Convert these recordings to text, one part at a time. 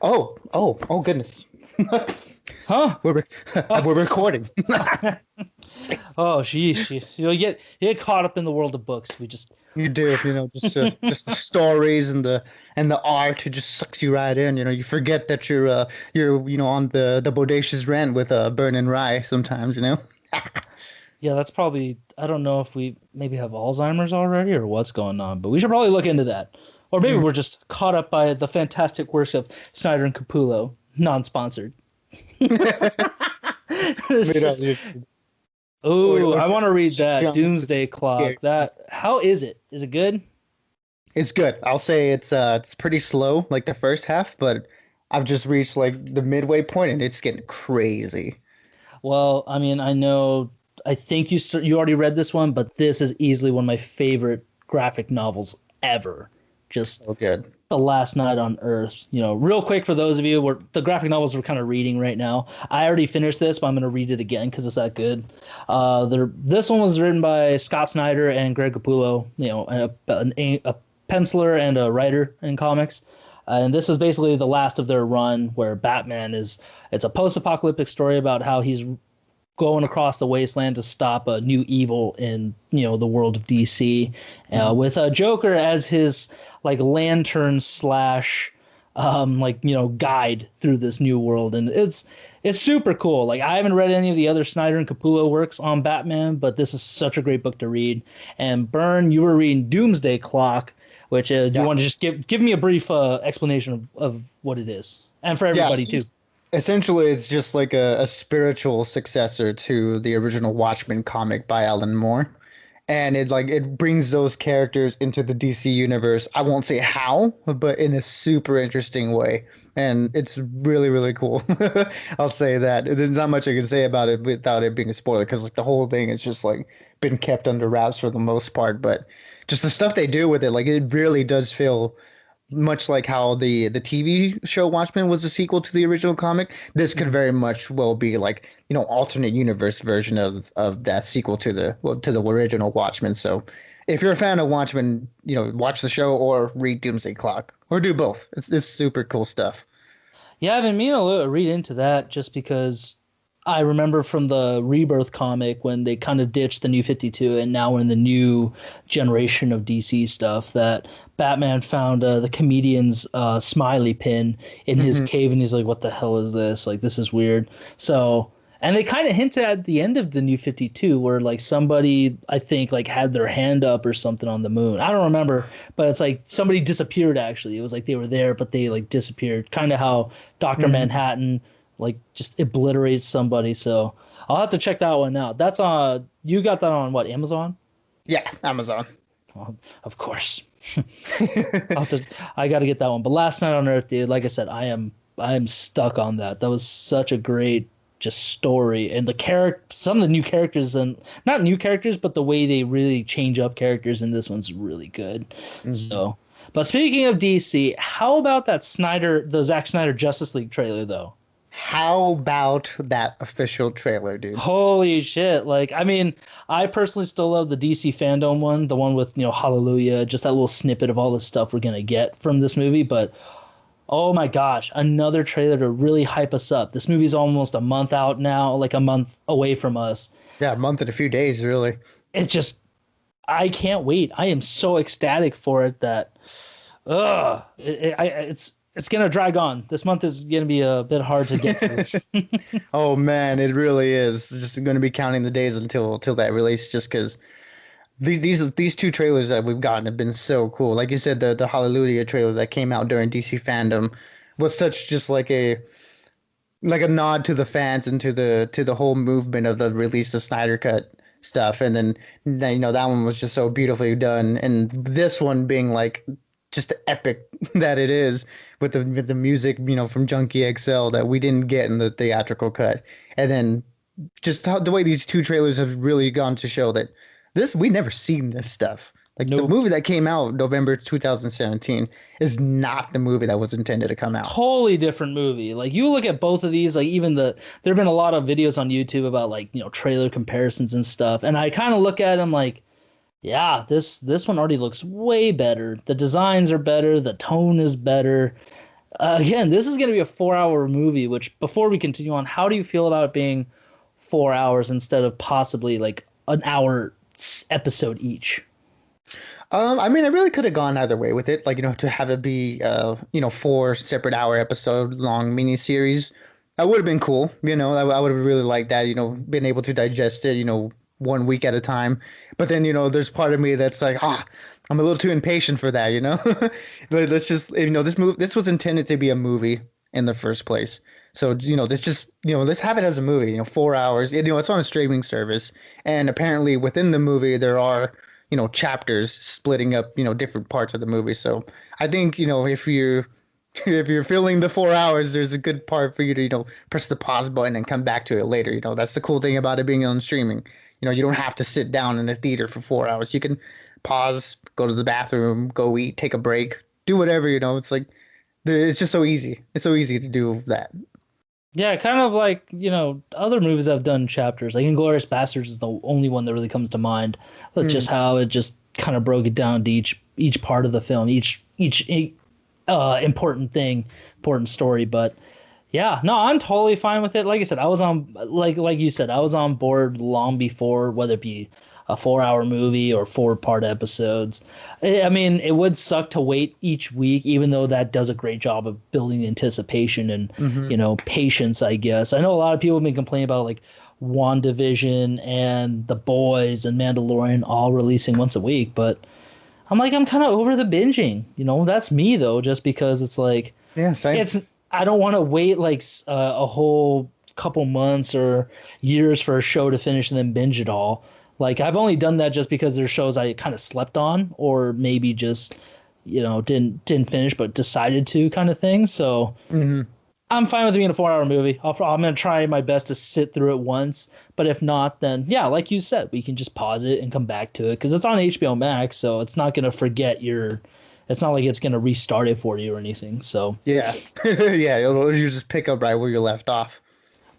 Oh goodness. Huh? We're Oh, we're recording. oh, sheesh. You get caught up in the world of books. We just You do, just the stories and the art. It just sucks you right in. You forget that you're on the Bodacious Rant with Burn and Rye sometimes. yeah, that's probably I don't know if we maybe have Alzheimer's already or what's going on, but we should probably look into that. Or maybe Mm. we're just caught up by the fantastic works of Snyder and Capullo, non-sponsored. It's Made out just of- oh, or I want to read that jump. Doomsday Yeah. Clock. That how is it? Is it good? It's good. I'll say it's pretty slow, like the first half, but I've just reached like the midway point and it's getting crazy. Well, I mean, I know, I think you already read this one, but this is easily one of my favorite graphic novels ever. Just So good. The Last Night on Earth. Real quick for those of you where the graphic novels we're kind of reading right now. I already finished this, but I'm going to read it again because it's that good. This one was written by Scott Snyder and Greg Capullo. A penciler and a writer in comics. And this is basically the last of their run where Batman is. It's a post-apocalyptic story about how he's going across the wasteland to stop a new evil in the world of DC, Mhm. with a Joker as his like lantern slash guide through this new world, and it's super cool. Like I haven't read any of the other Snyder and Capullo works on Batman, but this is such a great book to read. And Byrne, you were reading Doomsday Clock, which you Yeah. want to just give me a brief explanation of what it is, and for Yeah. everybody too. Essentially, it's just like a spiritual successor to the original Watchmen comic by Alan Moore. And it brings those characters into the DC universe. I won't say how, but in a super interesting way. And it's really, really cool. I'll say that. There's not much I can say about it without it being a spoiler, because like the whole thing is just like been kept under wraps for the most part. But just the stuff they do with it, like it really does feel much like how the TV show Watchmen was a sequel to the original comic. This could very much well be like, alternate universe version of that sequel to the original Watchmen. So if you're a fan of Watchmen, watch the show or read Doomsday Clock or do both. It's super cool stuff. Yeah, I've been meaning to read into that just because I remember from the Rebirth comic when they kind of ditched the New 52 and now we're in the new generation of DC stuff that Batman found the comedian's smiley pin in his Hmm. cave and he's like, what the hell is this? Like, this is weird. So, and they kind of hinted at the end of the New 52 where like somebody, I think, like had their hand up or something on the moon. I don't remember, but it's like somebody disappeared actually. It was like they were there, but they like disappeared. Kind of how Dr. Hmm. Manhattan like just obliterates somebody. So I'll have to check that one out. That's on you got that on what, Amazon? Yeah, Amazon. Well, of course. I'll have to I gotta get that one. But Last Night on Earth, dude, like I said, I am stuck on that. That was such a great just story. And the character some of the new characters and not new characters, but the way they really change up characters in this one's really good. Mhm. So but speaking of DC, how about the Zack Snyder Justice League trailer though? How about that official trailer, dude? Holy shit. Like, I mean, I personally still love the DC fandom one, the one with, Hallelujah, just that little snippet of all the stuff we're going to get from this movie. But oh my gosh, another trailer to really hype us up. This movie's almost a month out now, like a month away from us. Yeah, a month and a few days, really. It's just, I can't wait. I am so ecstatic for it that, it's going to drag on. This month is going to be a bit hard to get through. Oh man, it really is. Just going to be counting the days until that release, just because these two trailers that we've gotten have been so cool. Like you said, the Hallelujah trailer that came out during DC fandom was such just like a nod to the fans and to the whole movement of the release the Snyder Cut stuff. And then that one was just so beautifully done. And this one being like just the epic that it is with the music, from Junkie XL that we didn't get in the theatrical cut. And then just the way these two trailers have really gone to show that we never seen this stuff. Like the Nope. movie that came out November 2017 is not the movie that was intended to come out. Totally different movie. Like you look at both of these, like even there have been a lot of videos on YouTube about like, trailer comparisons and stuff. And I kind of look at them like, yeah, this one already looks way better. The designs are better, the tone is better. Again, this is going to be a 4 hour movie, which before we continue on, how do you feel about it being 4 hours instead of possibly like an hour episode each? I mean, I really could have gone either way with it. Like, to have it be, 4 separate hour episode long miniseries, that would have been cool. I would have really liked that. Been able to digest it, 1 week at a time. But then, there's part of me that's like, I'm a little too impatient for that. Let's just, this was intended to be a movie in the first place. So, let's have it as a movie. 4 hours. It's on a streaming service, and apparently within the movie there are chapters splitting up, different parts of the movie. So I think, if you're if you're filling the 4 hours, there's a good part for you to, press the pause button and come back to it later. That's the cool thing about it being on streaming. You don't have to sit down in a theater for 4 hours. You can pause, go to the bathroom, go eat, take a break, do whatever, it's like it's just so easy. It's so easy to do that. Yeah, kind of like, other movies I've done chapters. Like Inglourious Basterds is the only one that really comes to mind. But just Mm, how it just kind of broke it down to each part of the film, each important thing, important story. But yeah, no, I'm totally fine with it. Like I said, I was on like you said, I was on board long before, whether it be a 4 hour movie or 4 part episodes. I mean, it would suck to wait each week, even though that does a great job of building anticipation and, hmm patience, I guess. I know a lot of people have been complaining about like WandaVision and The Boys and Mandalorian all releasing once a week, but I'm like, I'm kind of over the binging. That's me though, just because it's like, Yeah, same. it's I don't want to wait like a whole couple months or years for a show to finish and then binge it all. Like I've only done that just because there's shows I kind of slept on or maybe just didn't finish but decided to kind of thing. So hmm I'm fine with it being a 4 hour movie. I'm gonna try my best to sit through it once, but if not, then yeah, like you said, we can just pause it and come back to it because it's on HBO Max, so it's not gonna forget your. It's not like it's gonna restart it for you or anything. So Yeah. Yeah, you just pick up right where you left off.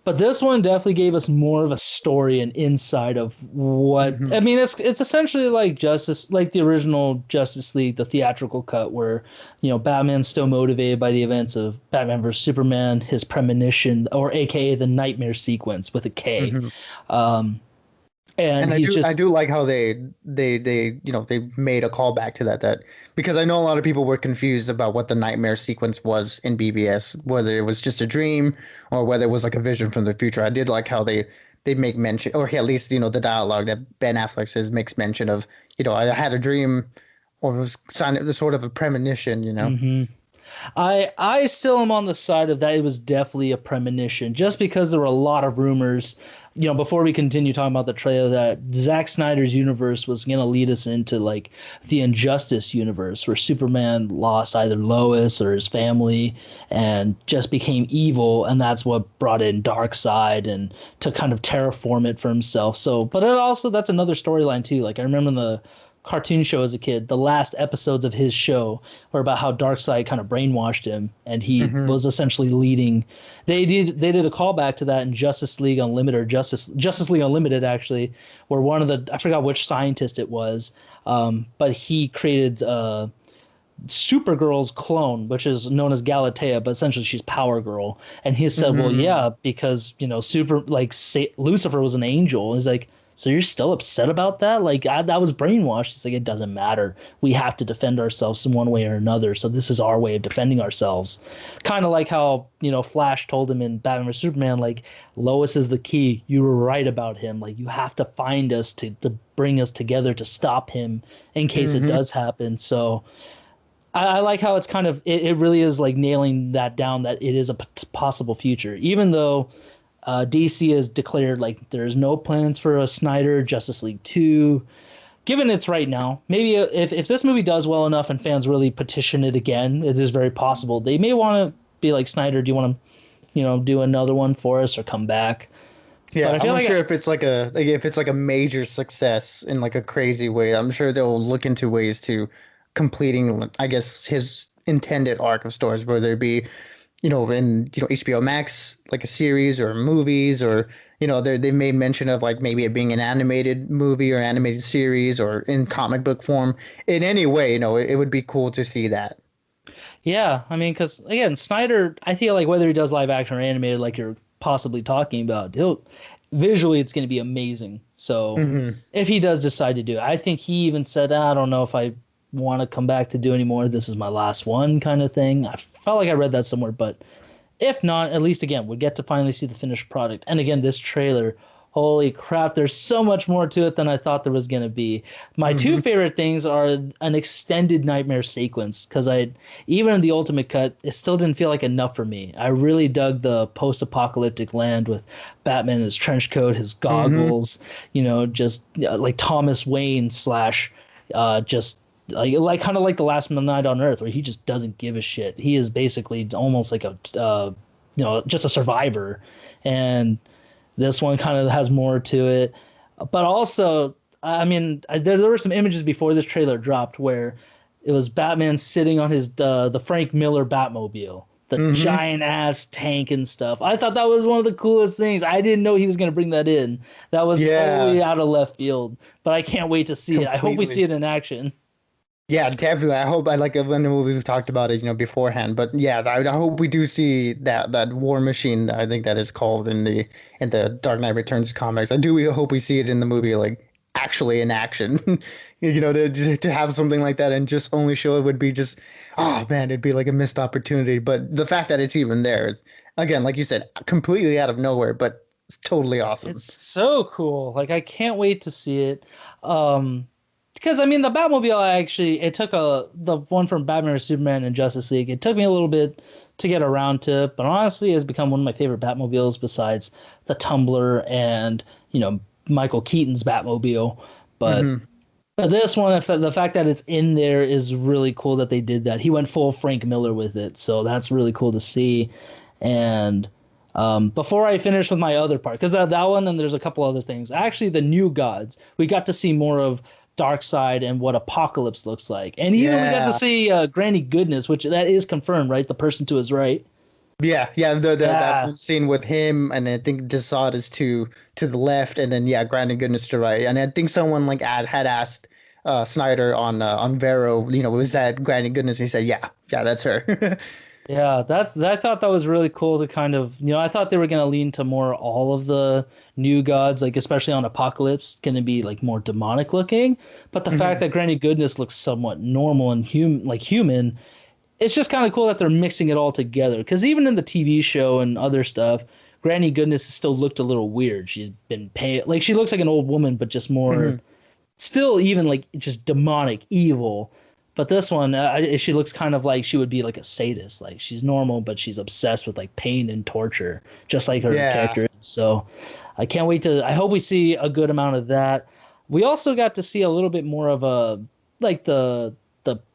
but this one definitely gave us more of a story and insight of what hmm I mean. It's essentially like Justice, like the original Justice League, the theatrical cut, where Batman's still motivated by the events of Batman vs Superman, his premonition, or AKA the nightmare sequence with a K, hmm um, and And I he's do I just do like how they made a callback to that because I know a lot of people were confused about what the nightmare sequence was in BBS, whether it was just a dream or whether it was like a vision from the future. I did like how they make mention, or at least the dialogue that Ben Affleck says makes mention of, I had a dream, or it was sort of a premonition. Mhm. I still am on the side of that. It was definitely a premonition, just because there were a lot of rumors. Before we continue talking about the trailer, that Zack Snyder's universe was gonna lead us into like the Injustice universe, where Superman lost either Lois or his family and just became evil, and that's what brought in Darkseid and to kind of terraform it for himself. So, but it also that's another storyline too. Like I remember in the cartoon show as a kid, the last episodes of his show were about how Darkseid kind of brainwashed him, and he hmm was essentially leading. They did a callback to that in Justice League Unlimited, or Justice League Unlimited actually, where one of the I forgot which scientist it was, but he created Supergirl's clone, which is known as Galatea, but essentially she's Power Girl. And he said, "Well, hmm yeah, because Lucifer was an angel." He's like, "So you're still upset about that? Like that was brainwashed." He's like, "It doesn't matter. We have to defend ourselves in one way or another. So this is our way of defending ourselves." Kind of like how Flash told him in Batman vs Superman, like Lois is the key. You were right about him. Like you have to find us to bring us together to stop him in case it hmm does happen. So I like how it's kind of it really is like nailing that down that it is a possible future, even though DC has declared like there's no plans for a Snyder Justice League 2. Given it's right now, maybe if this movie does well enough and fans really petition it again, it is very possible they may want to be like, Snyder, do you want to do another one for us or come back? But Yeah, I I'm feel not like sure if it's like a major success in like a crazy way. I'm sure they'll look into ways to completing, I guess, his intended arc of stories, whether it be, in HBO Max, like a series or movies, or they made mention of like maybe it being an animated movie or animated series or in comic book form. In any way, it would be cool to see that. Yeah, I mean, because again, Snyder, I feel like whether he does live action or animated, like you're possibly talking about, he'll visually it's going to be amazing. So Hmm. if he does decide to do it, I think he even said, I don't know if I want to come back to do anymore. This is my last one, kind of thing. I felt like I read that somewhere, but if not, at least again, we get to finally see the finished product. And again, this trailer, holy crap, there's so much more to it than I thought there was going to be. My two Hmm. favorite things are an extended nightmare sequence because I even in the ultimate cut, it still didn't feel like enough for me. I really dug the post-apocalyptic land with Batman in his trench coat, his Hmm. goggles, just like Thomas Wayne slash just like kind of like the last night on Earth, where he just doesn't give a shit. He is basically almost like a just a survivor, and this one kind of has more to it. But also, I mean, there were some images before this trailer dropped where it was Batman sitting on his the Frank Miller Batmobile, the Hmm. giant ass tank and stuff. I thought that was one of the coolest things. I didn't know he was going to bring that in. That was Yeah, totally out of left field, but I can't wait to see it. I hope we see completely. it in action. Yeah, definitely. I hope I like when the movie we talked about it, beforehand. But yeah, I hope we do see that War Machine. I think that is called in the Dark Knight Returns comics. I do hope we see it in the movie, like actually in action. To have something like that and just only show it would be just, oh man, it'd be like a missed opportunity. But the fact that it's even there, again, like you said, completely out of nowhere, but it's totally awesome. It's so cool. Like I can't wait to see it. Um, because I mean the Batmobile actually it took the one from Batman or Superman and Justice League. It took me a little bit to get around to it, but honestly it has become one of my favorite Batmobiles besides the Tumbler and, Michael Keaton's Batmobile. But Hmm. but this one, the fact that it's in there is really cool that they did that. He went full Frank Miller with it, so that's really cool to see. And before I finish with my other part, because that one and there's a couple other things. Actually, the New Gods, we got to see more of Darkseid and what Apocalypse looks like, and even we got to Yeah. see Granny Goodness, which that is confirmed, right? The person to his right. Yeah, yeah, the that Yeah, one scene with him, and I think Desaad is to the left, and then yeah, Grant and Goodness to right, and I think someone like had asked Snyder on Vero, was that Grant and Goodness? He said, yeah, yeah, that's her. yeah, I thought that was really cool to kind of, I thought they were gonna lean to more all of the new gods, like especially on Apocalypse, gonna be like more demonic looking. But the fact Mhm. that Granny Goodness looks somewhat normal and human, it's just kind of cool that they're mixing it all together. Because even in the TV show and other stuff, Granny Goodness has still looked a little weird. She's been pale, like she looks like an old woman, but just more Mhm. still even like just demonic evil. But this one, she looks kind of like she would be like a sadist. Like she's normal, but she's obsessed with like pain and torture, just like her Yeah, character is. So I can't wait to. I hope we see a good amount of that. We also got to see a little bit more of a like the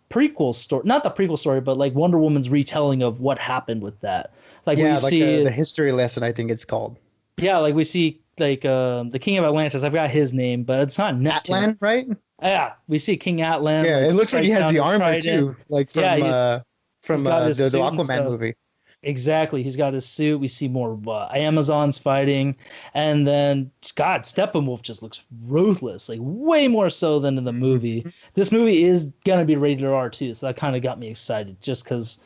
prequel story, not the prequel story, but like Wonder Woman's retelling of what happened with that. Like we yeah, like the see history lesson, I think it's called yeah, like we see like the King of Atlantis. I forgot his name, but it's not Neptune. Atlan, right? Yeah, we see King Atlan Yeah, like it looks like he strike has down the his armor trident. too, like Yeah, he's from got his the suit and Aquaman stuff. movie. Exactly, he's got his suit. We see more Amazons fighting, and then God, Steppenwolf just looks ruthless, like way more so than in the movie. Mhm. This movie is gonna be rated R too, so that kind of got me excited, just because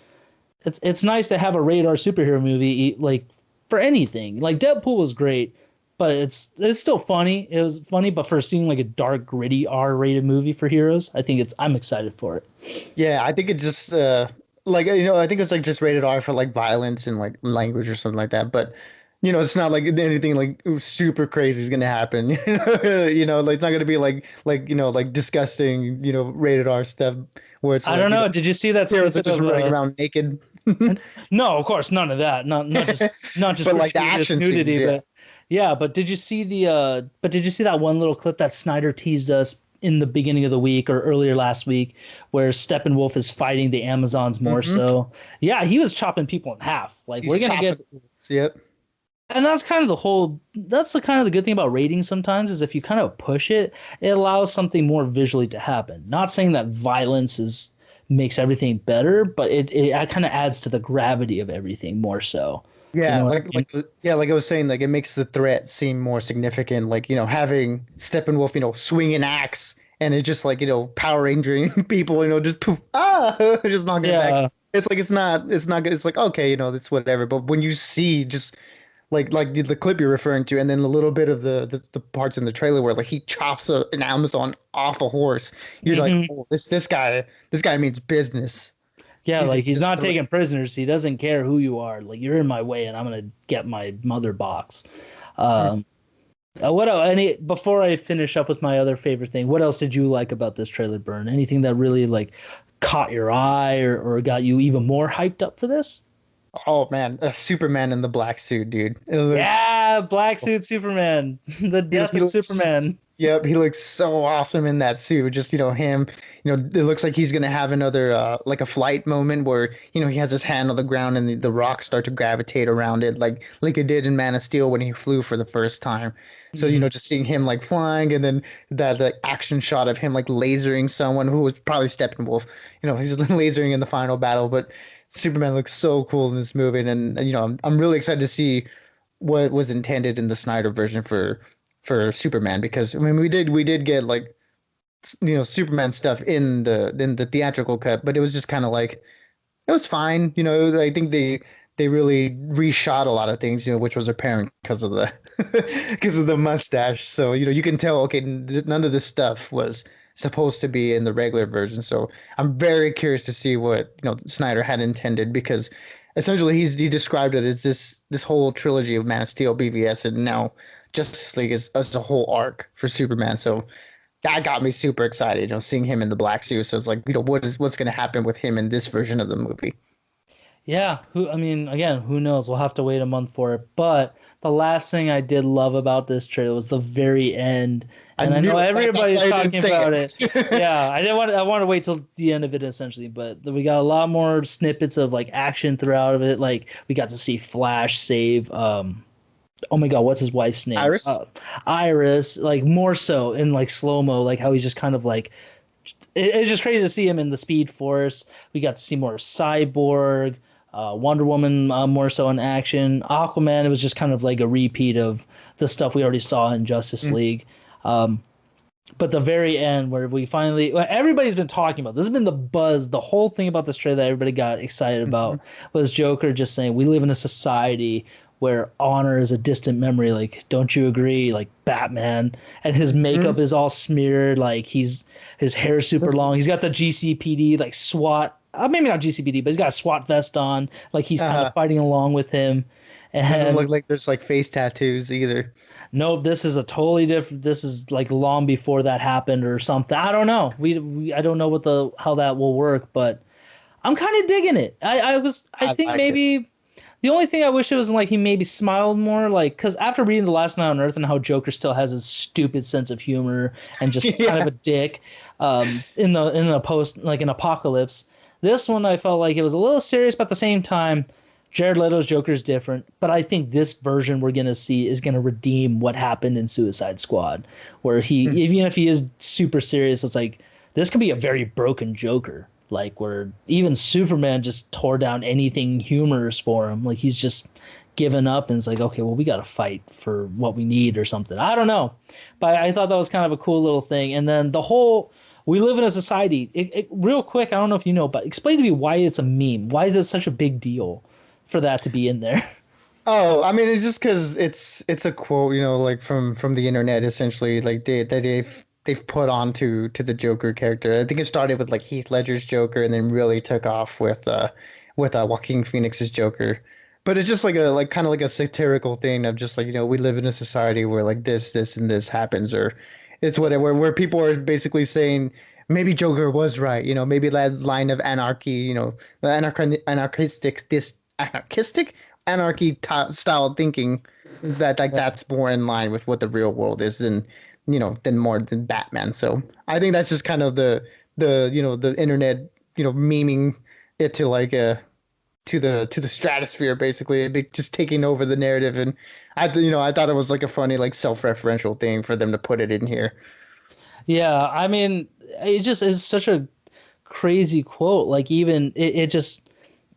it's nice to have a rated R superhero movie like for anything. Like Deadpool was great, but it's still funny. It was funny, but for seeing like a dark, gritty R-rated movie for heroes, I'm excited for it. Yeah, I think it just like I think it's like just rated R for like violence and like language or something like that. But it's not like anything like super crazy is gonna happen. Like it's not gonna be like disgusting, rated R stuff where it's I don't like, know. Did you see that heroes are snippet just of running around naked. No, of course, none of that. Not just But like the gratuitous action scenes, nudity, yeah. but yeah. But did you see that one little clip that Snyder teased us in the beginning of the week or earlier last week, where Steppenwolf is fighting the Amazons more Hmm. so? Yeah, he was chopping people in half. Like He's we're gonna chopping get, fools. Yep. and that's kind of the whole. That's the kind of the good thing about ratings sometimes is if you kind of push it, it allows something more visually to happen. Not saying that violence is makes everything better, but it kind of adds to the gravity of everything more so. You Yeah, know what I mean? like I was saying, like it makes the threat seem more significant. Like, having Steppenwolf, swing an axe and it just like, Power Rangering people, just poof, just knocking it back. Yeah. It's like it's not good. It's like okay, it's whatever. But when you see just like the clip you're referring to, and then a little bit of the parts in the trailer where like he chops an Amazon off a horse, you're like, Hmm. oh, this guy means business. Yeah, like He's he's just not taking prisoners. He doesn't care who you are. Like you're in my way, and I'm gonna get my mother box. Um, what else, any before I finish up with my other favorite thing? What else did you like about this trailer, Burn? Anything that really like caught your eye or got you even more hyped up for this? oh man, a Superman in the black suit, dude. It looks Yeah, Black Suit Superman, the death he of looks Superman. yep, he looks so awesome in that suit. Just, him, it looks like he's gonna have another like a flight moment where, he has his hand on the ground and the rocks start to gravitate around it like it did in Man of Steel when he flew for the first time. So, Mhm. just seeing him like flying and then that the action shot of him like lasering someone who was probably Steppenwolf. He's lasering in the final battle, but Superman looks so cool in this movie and I'm really excited to see what was intended in the Snyder version for Superman because I mean we did get like Superman stuff in the theatrical cut, but it was just kind of like it was fine. I think they really reshot a lot of things, which was apparent because of the because of the mustache. So you can tell okay, none of this stuff was supposed to be in the regular version. So I'm very curious to see what Snyder had intended because essentially he described it as this whole trilogy of Man of Steel, BVS, and now Justice League as a whole arc for Superman. So that got me super excited, seeing him in the black suit. So it's like, what's going to happen with him in this version of the movie? Yeah, I mean, again, who knows? We'll have to wait a month for it. But the last thing I did love about this trailer was the very end. I And I know knew it. That's everybody's why I talking didn't say about it. it. Yeah, I want to wait till the end of it essentially, but we got a lot more snippets of like action throughout of it. Like we got to see Flash save oh my God, what's his wife's name? Iris? Iris, like more so in like slow-mo, like how he's just kind of like it's just crazy to see him in the Speed Force. We got to see more Cyborg, Wonder Woman more so in action. Aquaman, it was just kind of like a repeat of the stuff we already saw in Justice Mm, League. Um, but the very end, where we finally, well, everybody's been talking about this, has been the buzz, the whole thing about this trailer that everybody got excited mhm, about was Joker just saying, "We live in a society where honor is a distant memory." Like, don't you agree? Like Batman, and his makeup mhm. is all smeared. Like his hair is super This long. He's got the GCPD like SWAT. Maybe not GCPD, but he's got a SWAT vest on. Like he's kind of uh, fighting along with him. doesn't look And like there's like face tattoos either. nope, this is a totally different. This is like long before that happened or something. I don't know. I don't know what the how that will work, but I'm kind of digging it. I I think like it. maybe the only thing I wish it was like he maybe smiled more, like because after reading The Last Night on Earth and how Joker still has his stupid sense of humor and just kind of Yeah. a dick, in a post like an apocalypse. This one I felt like it was a little serious, but at the same time, Jared Leto's Joker is different. But I think this version we're gonna see is gonna redeem what happened in Suicide Squad, where he Mm. even if he is super serious, it's like this could be a very broken Joker like where even Superman just tore down anything humorous for him. Like he's just given up and it's like, okay, well, we got to fight for what we need or something. I don't know, but I thought that was kind of a cool little thing. And then the whole we live in a society. Real quick, I don't know if you know, but explain to me why it's a meme. Why is it such a big deal for that to be in there? Oh, I mean, it's just because it's a quote, like from the internet, essentially, like they've put onto to the Joker character. I think it started with like Heath Ledger's Joker, and then really took off with Joaquin Phoenix's Joker. But it's just like a like kind of like a satirical thing of just like we live in a society where like this and this happens, or it's whatever where people are basically saying maybe Joker was right, maybe that line of anarchy, the anarchistic anarchy style thinking that like Yeah. that's more in line with what the real world is than more than Batman. So I think that's just kind of the internet memeing it to like to the stratosphere basically, just taking over the narrative. And I thought it was like a funny like self-referential thing for them to put it in here. Yeah, I mean, it just is such a crazy quote. Like even it just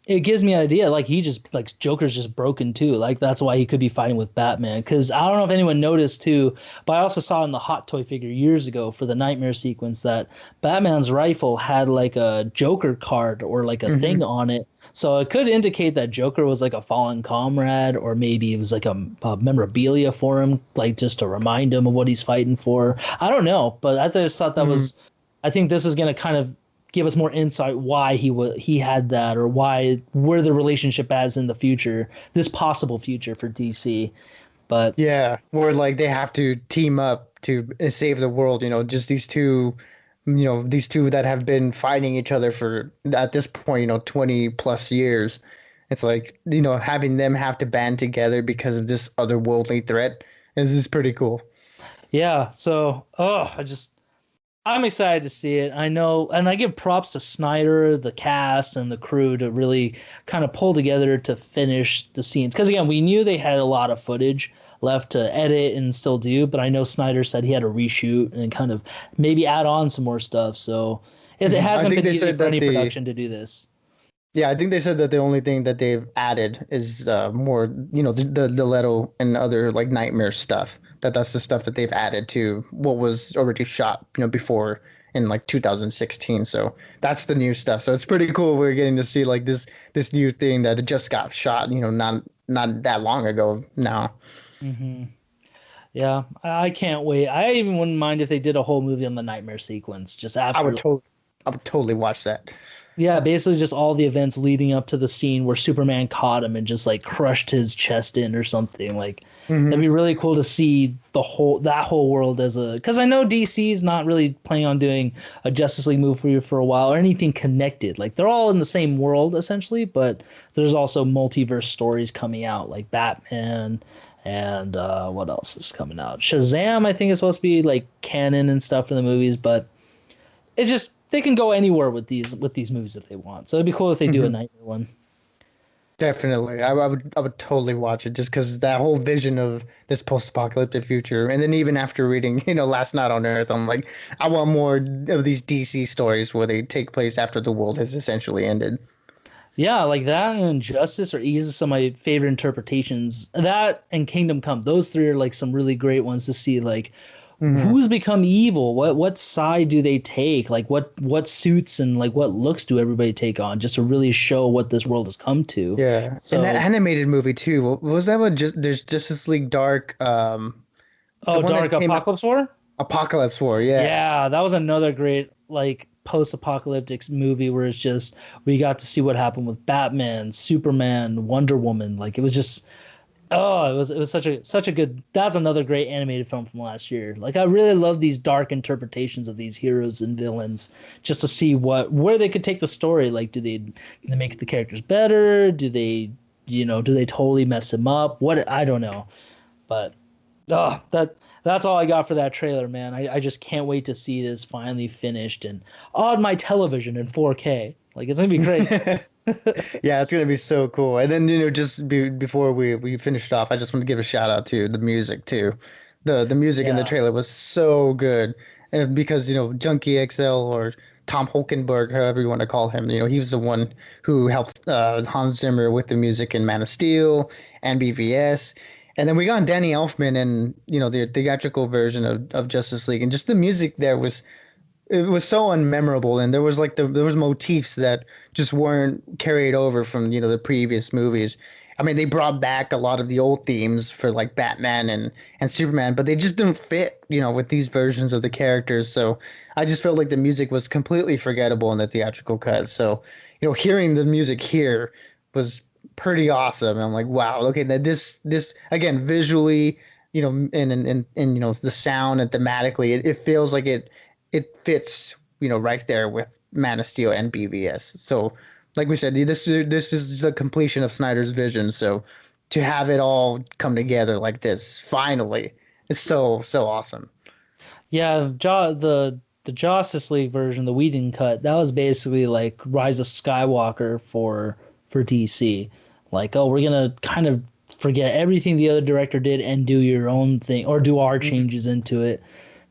it gives me an idea. Like he just like Joker's just broken too. Like that's why he could be fighting with Batman. Because I don't know if anyone noticed too, but I also saw in the Hot Toy figure years ago for the Nightmare sequence that Batman's rifle had like a Joker card or like a thing Hmm. on it. So it could indicate that Joker was like a fallen comrade, or maybe it was like a memorabilia for him, like just to remind him of what he's fighting for. I don't know, but I just thought that Hmm. was. I think this is going to kind of give us more insight why he had that, or why where the relationship as in the future, this possible future for DC. But Yeah, where like they have to team up to save the world, just these two that have been fighting each other for at this point, 20 plus years. It's like, having them have to band together because of this otherworldly threat is pretty cool. yeah, so I'm excited to see it. I know, and I give props to Snyder, the cast, and the crew to really kind of pull together to finish the scenes. Because again, we knew they had a lot of footage left to edit and still do, but I know Snyder said he had to reshoot and kind of maybe add on some more stuff. So it Mhm. I hasn't think been they easy said for that any the production to do this. Yeah, I think they said that the only thing that they've added is more, the Leto and other like nightmare stuff. That's the stuff that they've added to what was already shot, before in like 2016. So that's the new stuff. So it's pretty cool. We're getting to see like this new thing that just got shot, not that long ago now. Hmm. Yeah, I can't wait. I even wouldn't mind if they did a whole movie on the nightmare sequence just I after. would totally, I would totally watch that. Yeah, basically just all the events leading up to the scene where Superman caught him and just like crushed his chest in or something. Like that'd Hmm. be really cool to see that whole world as a, because I know DC is not really planning on doing a Justice League movie for a while or anything connected. Like they're all in the same world essentially, but there's also multiverse stories coming out like Batman and what else is coming out? Shazam, I think is supposed to be like canon and stuff in the movies, but it's just they can go anywhere with these movies if they want. So it'd be cool if they do a Hmm. nightmare one. Definitely. I would totally watch it just because that whole vision of this post-apocalyptic future. And then even after reading, Last Night on Earth, I'm like, I want more of these DC stories where they take place after the world has essentially ended. Yeah, like that and Injustice are easily some of my favorite interpretations. That and Kingdom Come, those three are like some really great ones to see. Like Hmm. who's become evil? What side do they take? Like what suits and like what looks do everybody take on? Just to really show what this world has come to. Yeah. And that So, animated movie too. What was that one? There's Justice League Dark, the oh, one Dark that came out, Apocalypse War. Apocalypse War. Yeah. Yeah, that was another great like post-apocalyptic movie where it's just we got to see what happened with Batman, Superman, Wonder Woman. Like it was just it was such a good, that's another great animated film from last year. Like I really love these dark interpretations of these heroes and villains just to see where they could take the story. Like do they make the characters better? Do they totally mess him up? What I don't know. But that's all I got for that trailer, man. I just can't wait to see this finally finished and on my television in 4K. Like it's gonna be great. Yeah, it's gonna be so cool. And then, just before we finished off, I just want to give a shout out to the music too. The music in the Yeah. trailer was so good, and because Junkie XL or Tom Holkenberg, however you want to call him, he was the one who helped Hans Zimmer with the music in Man of Steel and BVS. And then we got Danny Elfman and the theatrical version of Justice League, and just the music there was it was so unmemorable, and there was like there was motifs that just weren't carried over from the previous movies. I mean, they brought back a lot of the old themes for like Batman and Superman, but they just didn't fit with these versions of the characters. So I just felt like the music was completely forgettable in the theatrical cut. So hearing the music here was pretty awesome. I'm like, wow, okay, that this again visually, and the sound and thematically, it feels like it fits, right there with Man of Steel and BVS. So, like we said, this is the completion of Snyder's vision. So, to have it all come together like this, finally, it's so awesome. Yeah, the Justice League version, the Whedon cut, that was basically like Rise of Skywalker for DC. Like, oh, we're gonna kind of forget everything the other director did and do your own thing or do our Mhm. changes into it.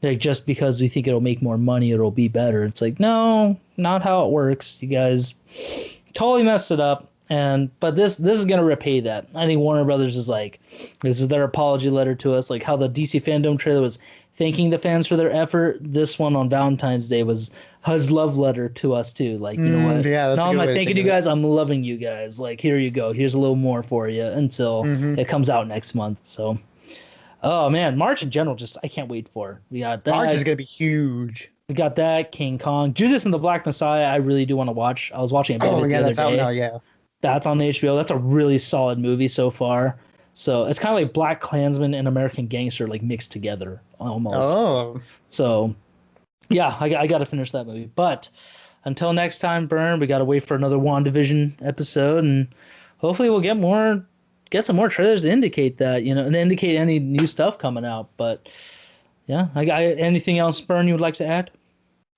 Like just because we think it'll make more money, it'll be better. It's like, no, not how it works. You guys totally messed it up. But this is gonna repay that. I think Warner Brothers is like, this is their apology letter to us, like how the DC fandom trailer was thanking the fans for their effort. This one on Valentine's Day was his love letter to us too. Like, you know what? Yeah, that's Not a only good am I way to thanking think you of it. guys, I'm loving you guys. Like, here you go. Here's a little more for you until Hmm. it comes out next month. So, oh man, March in general, just I can't wait for. We got March is that. gonna be huge. We got that. King Kong, Judas and the Black Messiah. I really do want to watch. I was watching a bit of Oh it the yeah, other that's out now. day. Yeah. That's on HBO. That's a really solid movie so far. So it's kind of like Black Klansman and American Gangster like mixed together almost. Oh, So yeah, I got to finish that movie. But until next time, Burn, we got to wait for another WandaVision episode, and hopefully we'll get some more trailers to indicate that, and indicate any new stuff coming out. But yeah, I got anything else, Burn, you would like to add?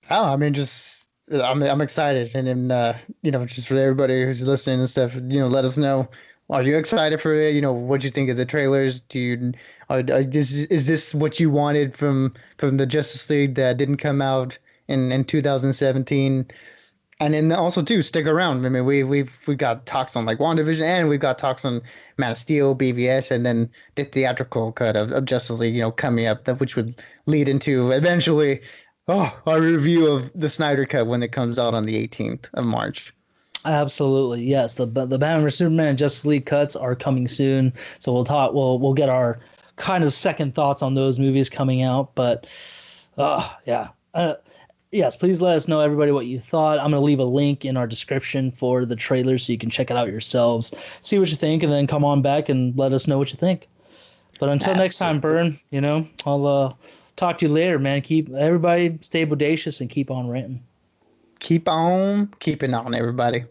oh, I mean, just I'm excited, and then just for everybody who's listening and stuff, let us know. Are you excited for it? What do you think of the trailers? Is this what you wanted from the Justice League that didn't come out in 2017? And then also too, stick around. I mean, we've got talks on like WandaVision, and we've got talks on Man of Steel, BVS, and then the theatrical cut of Justice League, coming up, which would lead into eventually, our review of the Snyder cut when it comes out on the 18th of March. Absolutely, yes. The Batman vs Superman and Justice League cuts are coming soon, so we'll talk. We'll get our kind of second thoughts on those movies coming out. But yeah, yes. Please let us know, everybody, what you thought. I'm gonna leave a link in our description for the trailer so you can check it out yourselves, see what you think, and then come on back and let us know what you think. But until next time, Absolutely. Burn. I'll talk to you later, man. Keep everybody stay bodacious and keep on ranting. Keep on keeping on, everybody.